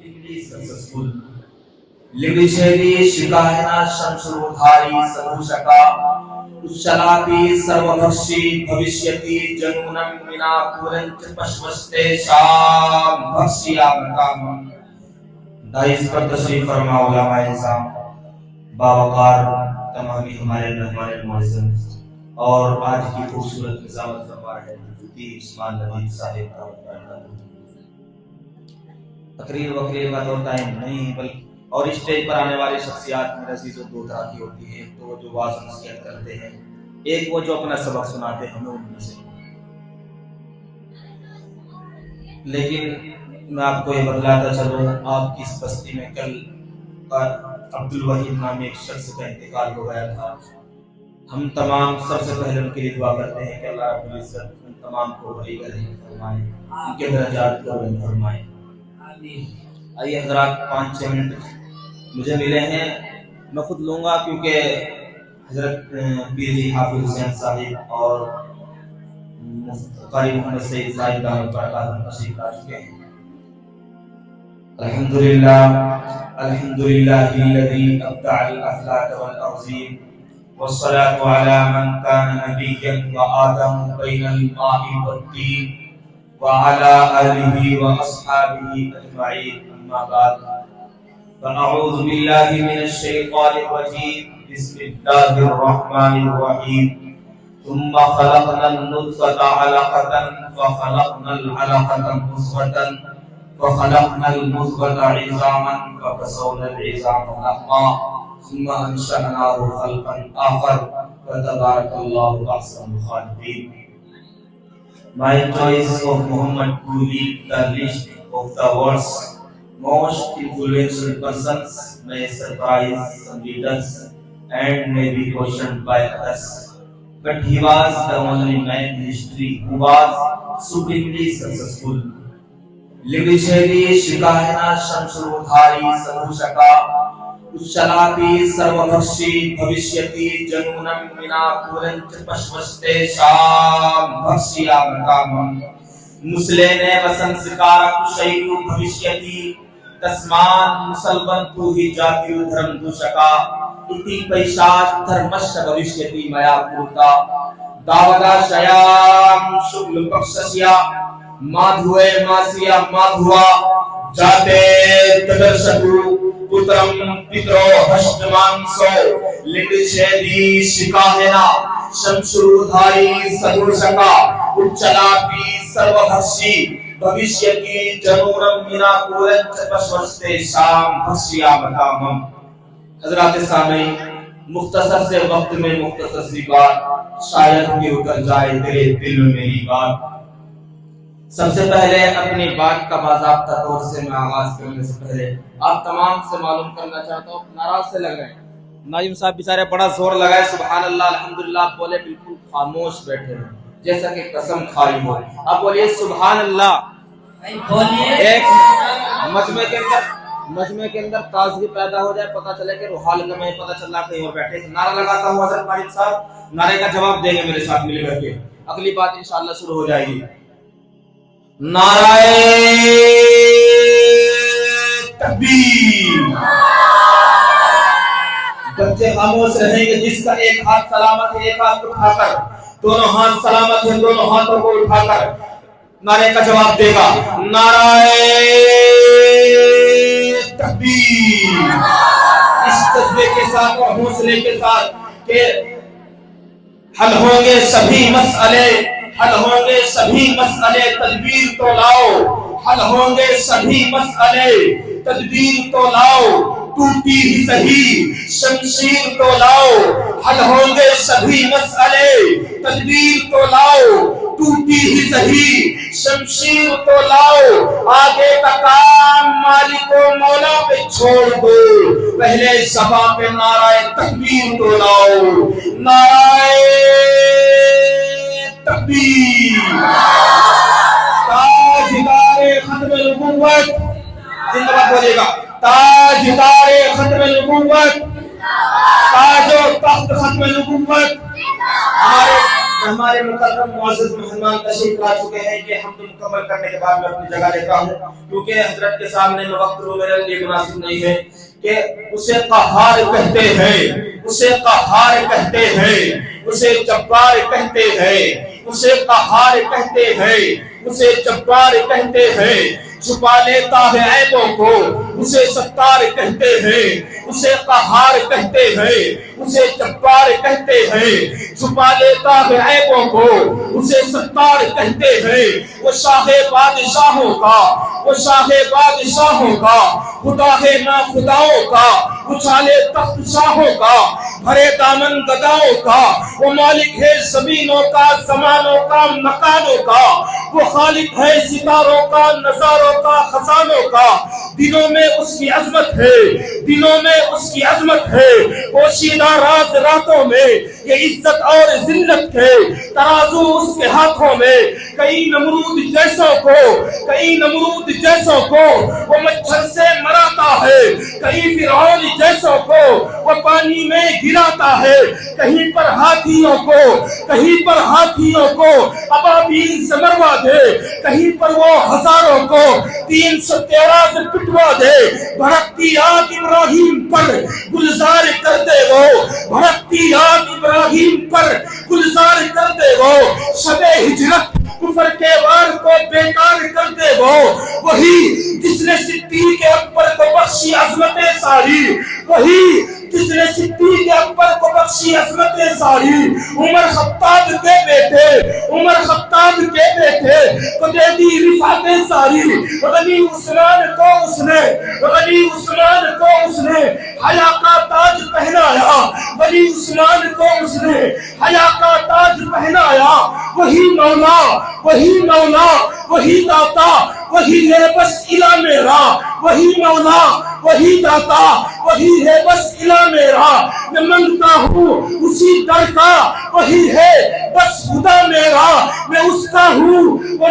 English successful. लिंगशैली शिकायना शमशुरुधारी सदुषका उच्चलापि सर्वभक्षी भविष्यति जनूनं विना कुरंच पश्वस्ते शाम भक्ष्यामकाम। दाइस पर तशरीफ फरमा उलमाए इज़ाम बावकार तमामी हमारे रहमान मुअज़्ज़म और आज की खूबसूरत निज़ामत फरमा रहे मुफ्ती उस्मान नदीम साहिब का तकरीर वकरीर का तो टाइम नहीं, बल्कि और स्टेज पर आने वाली शख्सियात मेरे अज़ीज़ों दो तरह की होती है। एक तो वो जो वाज़ नसीहत करते हैं, एक वो जो अपना सबक सुनाते हैं, हमें उनमें से। लेकिन मैं आपको ये बतलाता चलूँ, आपकी इस बस्ती में कल अब्दुल वहीद नामी एक शख्स का इंतकाल हो गया था। हम तमाम सबसे पहले उनके लिए दुआ करते हैं कि अल्लाह रब्बुल इज़्ज़त उन तमाम को वली रहम फरमाए, उनके दर्जात को बुलंद फरमाए। आइए हज़रात, 5-6 मिनट मुझे मिले हैं, मैं खुद लूँगा क्योंकि हज़रत पीर जी हाफिज़ हुसैन साहिब और क़ारी मोहम्मद सईद साहिब दामद बरकातुहू तशरीफ़ ला चुके हैं। अल्हम्दुलिल्लाहिल्लज़ी अब्दअल अफ़लाक वल अर्ज़ीम वस्सलातु अला मन कान नबिय्यन व आदम बैनल माइ वत्तीन व अला आलिहि व अस्हाबिहि अजमईन। अम्मा बाद फ़अऊज़ु बिल्लाहि मिनश शैतानिर रजीम। बिस्मिल्लाहिर रहमानिर रहीम। सुम्मा खलक़नल नुत्फ़ता अलक़तन फ़खलक़नल अलक़ता मुज़ग़तन फ़खलक़नल मुज़ग़ता इज़ामन फ़कसौनल इज़ामा लहमा सुम्मा अंशअनाहु ख़ल्क़न आख़र फ़तबारकल्लाहु अहसनुल ख़ालिक़ीन। My choice of Muhammad to lead the list of the world's most influential persons may surprise some leaders and may be questioned by others, but he was the only man in history who was supremely successful. लिंगशैली शिकायना शमशुरुधारी सदुषका उच्चलापि सर्वभक्षी भविष्यति जनूनं विना कुरंच पश्वस्ते शाम भक्ष्यामकाम। मुस्लेने वसंस्कार कुशैलु भविष्यति तस्मान मुसलवन्तु हि जातियु धर्म दूषका इति पैशाच धर्मस्य भविष्यति मया पुरुता दावदा शयाम शुक्ल पक्षस्या माधुवे मासिया माधुवा जाते तदर्शकु पुत्रम पितरो हष्टमांसो लिंगशैली शिकाहेना शमशुरुधारी सदुषका उच्चलापि सर्वभक्षी भविष्यति जनूनं विना कुरंच पश्वस्ते शाम भक्ष्यामकाम। हज़रात सामीन, मुख्तसर से वक्त में मुख्तसर सी बात, शायद कि उतर जाए तेरे दिल में मेरी बात। सबसे पहले अपनी बात का बाज़ाब्ता तौर से मैं आगाज करने से पहले आप तमाम से मालूम करना चाहता हूँ, नाराज से लग रहे हैं। नाजिम साहब बेचारे बड़ा जोर लगाए, सुभान अल्लाह अल्हम्दुलिल्लाह बोले, बिल्कुल खामोश बैठे हैं जैसा कि कसम खाई हो। आप बोलिए सुभान अल्लाह। एक मजमे के अंदर ताजगी पैदा हो जाए, पता चले कि रूहाल में पता चल रहा कहीं और बैठे। नारा लगाता हूँ हज़रत वाहिद साहब, नारे का जवाब देंगे मेरे साथ मिल करके। अगली बात इंशाअल्लाह शुरू हो जाएगी। नाराए तकबीर। बच्चे खामोश रहेंगे, जिसका एक हाथ सलामत है एक हाथ उठाकर, दोनों हाथ सलामत है दोनों हाथों को उठाकर नारे का जवाब देगा। नाराए तकबीर। इस जज्बे के साथ और हौसले के साथ के हल होंगे सभी मसले, हल होंगे सभी मसले, तदबीर तो लाओ। हल होंगे सभी मसले, तदबीर तो लाओ। टूटी ही सही शमशीर तो लाओ। हल होंगे सभी मसले, तदबीर तो लाओ। टूटी ही सही शमशीर तो लाओ। आगे का काम मालिको मौला पे छोड़ दो, पहले ज़बां पे नाराए तकबीर तो लाओ। नाराए तकबीर। ताजदारे खत्म नबुव्वत जिंदाबाद बोलेगा। ताजदारे खत्म नबुव्वत, ताजो तख्त खत्म नबुव्वत, हमारे ہمارے مکرم معزز مہمان تشریف لا چکے ہیں. یہ حمد مکمل کرنے کے بعد میں اپنی جگہ لیتا ہوں کیونکہ حضرت کے سامنے میں وقت میرے لیے مناسب نہیں ہے کہ اسے قہار کہتے ہیں, اسے قہار کہتے ہیں, اسے جبار کہتے ہیں, اسے قہار کہتے ہیں, اسے جبار کہتے ہیں. چھپا لیتا ہے عیبوں کو اسے ستار کہتے ہیں, اسے قہار کہتے ہیں, اسے جبار کہتے ہیں. چھپا لیتا ہے عیبوں کو اسے ستار کہتے ہیں. وہ شاہ بادشاہوں کا, وہ شاہ بادشاہوں کا, خدا ہے نا خداؤں کا, اچھالے تخت شاہوں کا, بھرے دامن گداؤں کا. وہ مالک ہے زمینوں کا, زمانوں کا, مکانوں کا. وہ خالق ہے ستاروں کا, نظاروں کا, خزانوں کا. دنوں میں اس کی عظمت ہے, دنوں میں اس کی عظمت ہے. پوشیدہ راز راتوں میں یہ عزت اور ذلت ہے. ترازو اس کے ہاتھوں میں. کئی نمرود جیسوں کو, کئی نمرود جیسوں کو وہ مچھر سے مراتا ہے. کئی فرعون جیسوں کو وہ پانی میں گراتا ہے. کہیں پر ہاتھیوں کو, کہیں پر ہاتھیوں کو ابابیل سے مروا دے. کہیں پر وہ ہزاروں کو 313 سے پٹوا دے. بھڑکتی آگ ابراہیم پر گلزار کر دے وہ, بھڑکتی آگ ابراہیم پر گلزار کر دے وہ. شب ہجرت کفر کے وار کو بیکار کر دے وہ. وہی جس نے صدیق اکبر کو بخشی عظمتیں ساری, وہی جس نے صدیق اکبر کو بخشی عظمتیں ساری. عمر خطاب کے بیٹے, عمر خطاب کے بیٹے کو دے دی رفعتیں ساری. غنی عثمان کو اس نے, غنی عثمان کو اس نے حیا کا تاج پہنایا. غنی عثمان کو اس نے حیا کا تاج پہنایا. وہی مولا, وہی مولا, وہی داتا, وہی ہے بس الہ میرا. وہی مولا, وہی داتا, وہی ہے بس الہ میرا. میں منگتا ہوں اسی در کا, وہی ہے بس خدا میرا. میں اس کا ہوں, وہ